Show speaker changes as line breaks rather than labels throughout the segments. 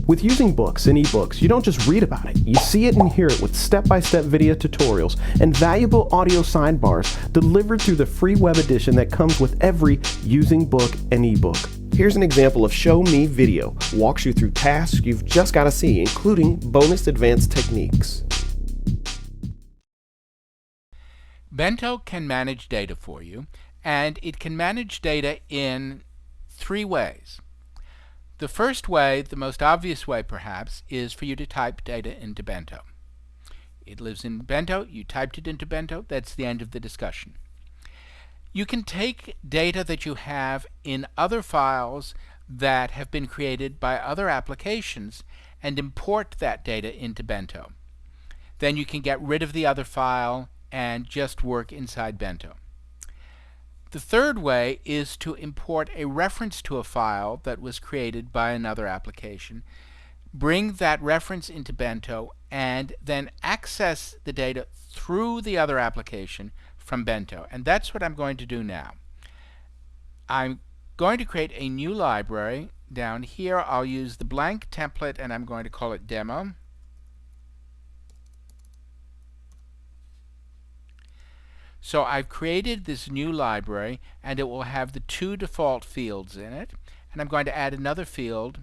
With using books and ebooks, you don't just read about it, you see it and hear it with step-by-step video tutorials and valuable audio sidebars delivered through the free web edition that comes with every using book and ebook. Here's an example of Show Me Video. Walks you through tasks you've just got to see, including bonus advanced techniques.
Bento can manage data for you, and it can manage data in three ways. The first way, the most obvious way perhaps, is for you to type data into Bento. It lives in Bento, you typed it into Bento, that's the end of the discussion. You can take data that you have in other files that have been created by other applications and import that data into Bento. Then you can get rid of the other file and just work inside Bento. The third way is to import a reference to a file that was created by another application, bring that reference into Bento, and then access the data through the other application from Bento. And that's what I'm going to do now. I'm going to create a new library. Down here I'll use the blank template and I'm going to call it Demo. So I've created this new library and it will have the two default fields in it, and I'm going to add another field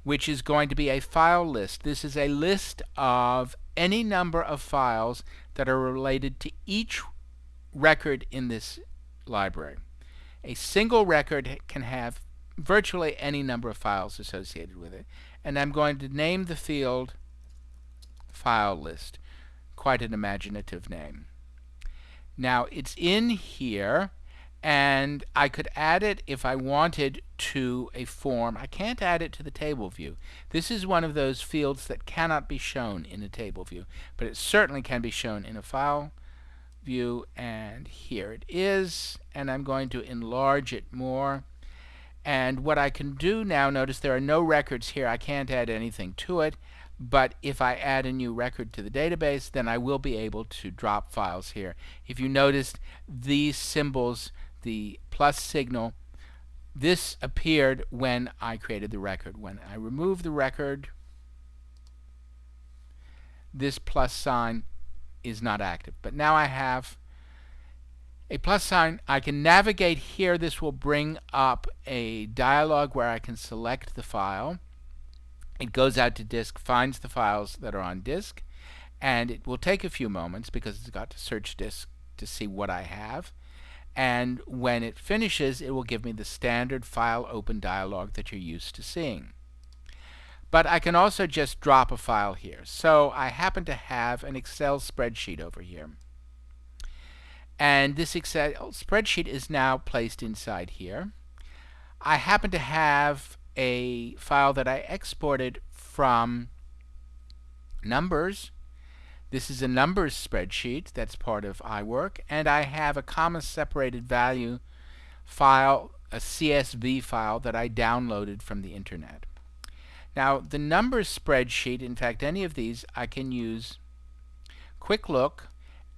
which is going to be a file list. This is a list of any number of files that are related to each record in this library. A single record can have virtually any number of files associated with it, and I'm going to name the field File List. Quite an imaginative name. Now it's in here, and I could add it if I wanted to a form. I can't add it to the table view. This is one of those fields that cannot be shown in a table view, but it certainly can be shown in a file view, and here it is, and I'm going to enlarge it more. And what I can do now, notice there are no records here. I can't add anything to it. But if I add a new record to the database, then I will be able to drop files here. If you noticed these symbols, the plus signal, this appeared when I created the record. When I remove the record, this plus sign is not active. But now I have a plus sign. I can navigate here. This will bring up a dialog where I can select the file. It goes out to disk, finds the files that are on disk, and it will take a few moments because it's got to search disk to see what I have. And when it finishes, it will give me the standard file open dialog that you're used to seeing. But I can also just drop a file here. So I happen to have an Excel spreadsheet over here. And this Excel spreadsheet is now placed inside here. I happen to have a file that I exported from Numbers. This is a Numbers spreadsheet that's part of iWork, and I have a comma separated value file, a CSV file that I downloaded from the internet. Now the Numbers spreadsheet, in fact any of these, I can use Quick Look,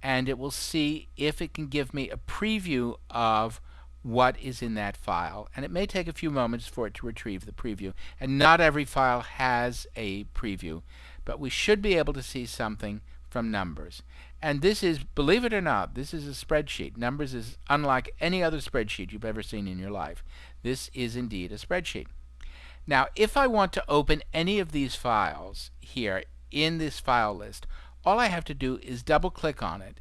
and it will see if it can give me a preview of what is in that file, and it may take a few moments for it to retrieve the preview, and not every file has a preview, but we should be able to see something from Numbers. And this is, believe it or not, this is a spreadsheet. Numbers is unlike any other spreadsheet you've ever seen in your life. This is indeed a spreadsheet. Now if I want to open any of these files here in this file list, all I have to do is double click on it,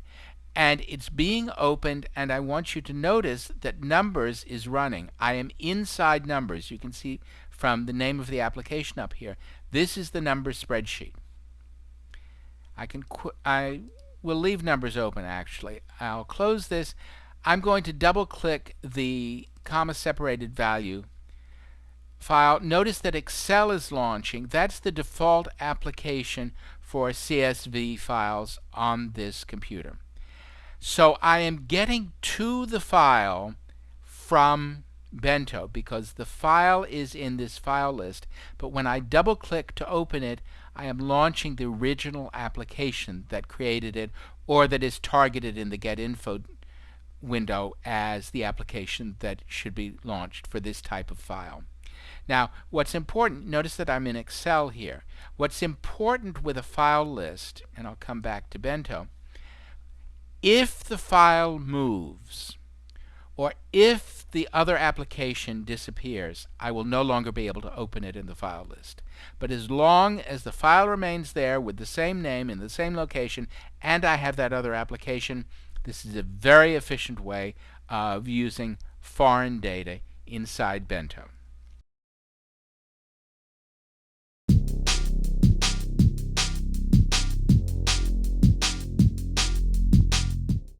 and it's being opened, and I want you to notice that Numbers is running. I am inside Numbers. You can see from the name of the application up here. This is the Numbers spreadsheet. I will leave Numbers open actually. I'll close this. I'm going to double click the comma separated value file. Notice that Excel is launching. That's the default application for CSV files on this computer. So I am getting to the file from Bento because the file is in this file list, but when I double click to open it, I am launching the original application that created it, or that is targeted in the Get Info window as the application that should be launched for this type of file. Now, what's important, notice that I'm in Excel here. What's important with a file list, and I'll come back to Bento, if the file moves, or if the other application disappears, I will no longer be able to open it in the file list. But as long as the file remains there with the same name in the same location, and I have that other application, this is a very efficient way of using foreign data inside Bento.